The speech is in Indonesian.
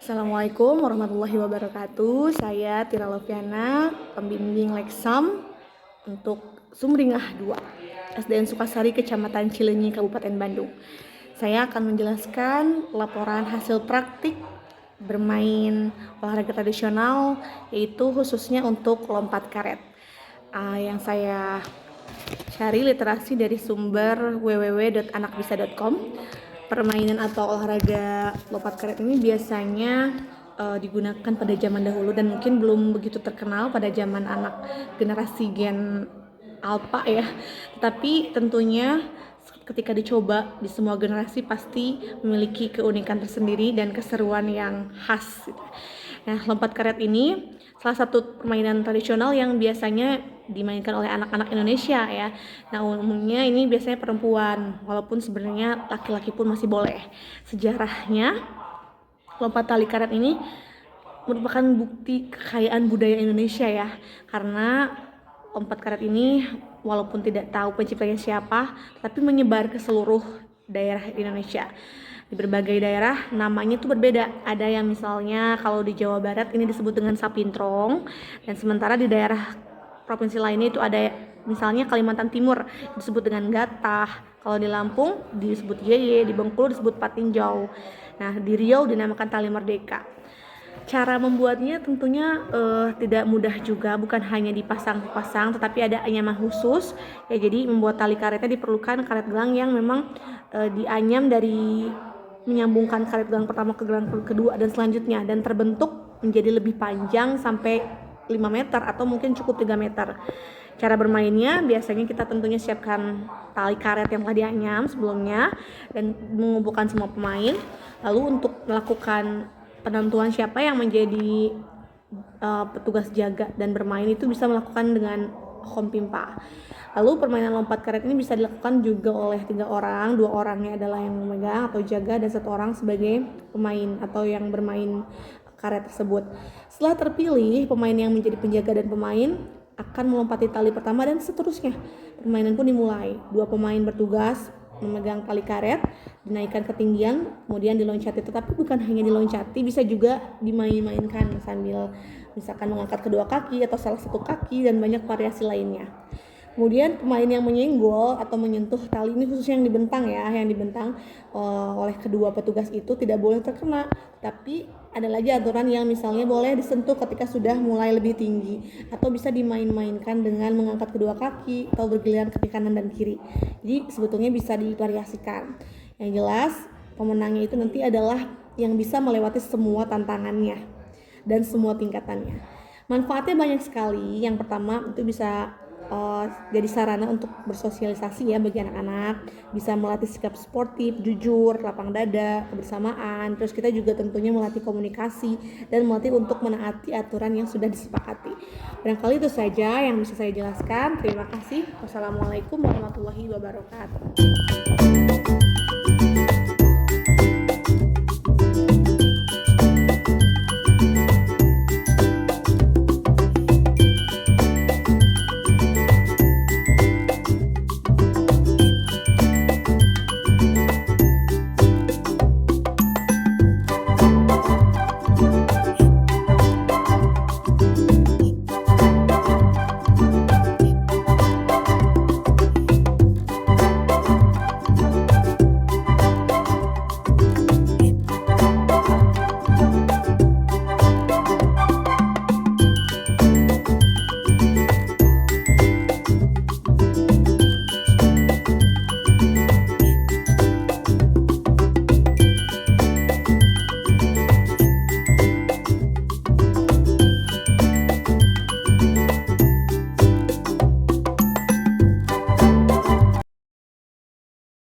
Assalamualaikum warahmatullahi wabarakatuh. Saya Tira Loviana, pembimbing Leksam untuk Sumringah 2, SDN Sukasari, Kecamatan Cileunyi, Kabupaten Bandung. Saya akan menjelaskan laporan hasil praktik bermain olahraga tradisional, yaitu khususnya untuk lompat karet. Yang saya cari literasi dari sumber www.anakbisa.com. Permainan atau olahraga lompat karet ini biasanya digunakan pada zaman dahulu dan mungkin belum begitu terkenal pada zaman anak generasi Gen Alpha ya. Tetapi tentunya ketika dicoba di semua generasi pasti memiliki keunikan tersendiri dan keseruan yang khas. Nah, lompat karet ini salah satu permainan tradisional yang biasanya dimainkan oleh anak-anak Indonesia ya. Nah, umumnya ini biasanya perempuan, walaupun sebenarnya laki-laki pun masih boleh. Sejarahnya, lompat tali karet ini merupakan bukti kekayaan budaya Indonesia ya. Karena lompat karet ini walaupun tidak tahu penciptanya siapa, tapi menyebar ke seluruh daerah Indonesia. Di berbagai daerah namanya itu berbeda. Ada yang misalnya kalau di Jawa Barat ini disebut dengan sapintrong, dan sementara di daerah provinsi lainnya itu ada misalnya Kalimantan Timur disebut dengan gatah, kalau di Lampung disebut yeye, di Bengkulu disebut patinjau. Nah, di Riau dinamakan tali merdeka. Cara membuatnya tentunya tidak mudah juga, bukan hanya dipasang-pasang, tetapi ada anyaman khusus ya. Jadi membuat tali karetnya diperlukan karet gelang yang memang dianyam dari menyambungkan karet gelang pertama ke gelang kedua dan selanjutnya, dan terbentuk menjadi lebih panjang sampai 5 meter atau mungkin cukup 3 meter. Cara bermainnya biasanya kita tentunya siapkan tali karet yang telah dianyam sebelumnya dan mengumpulkan semua pemain. Lalu untuk melakukan penentuan siapa yang menjadi petugas jaga dan bermain itu bisa melakukan dengan kompimpa. Lalu permainan lompat karet ini bisa dilakukan juga oleh 3 orang, 2 orangnya adalah yang memegang atau jaga dan 1 orang sebagai pemain atau yang bermain karet tersebut. Setelah terpilih, pemain yang menjadi penjaga dan pemain akan melompati tali pertama dan seterusnya. Permainan pun dimulai. 2 pemain bertugas memegang tali karet, dinaikkan ketinggian, kemudian diloncati. Tetapi bukan hanya diloncati, bisa juga dimain-mainkan sambil misalkan mengangkat kedua kaki atau salah satu kaki dan banyak variasi lainnya. Kemudian pemain yang menyenggol atau menyentuh tali ini, khususnya yang dibentang ya, yang dibentang oleh kedua petugas itu tidak boleh terkena. Tapi ada lagi aturan yang misalnya boleh disentuh ketika sudah mulai lebih tinggi, atau bisa dimain-mainkan dengan mengangkat kedua kaki atau bergiliran ke kanan dan kiri. Jadi sebetulnya bisa divariasikan. Yang jelas pemenangnya itu nanti adalah yang bisa melewati semua tantangannya dan semua tingkatannya. Manfaatnya banyak sekali. Yang pertama itu bisa jadi sarana untuk bersosialisasi ya bagi anak-anak, bisa melatih sikap sportif, jujur, lapang dada, kebersamaan. Terus kita juga tentunya melatih komunikasi dan melatih untuk menaati aturan yang sudah disepakati. Barangkali itu saja yang bisa saya jelaskan. Terima kasih. Wassalamualaikum warahmatullahi wabarakatuh.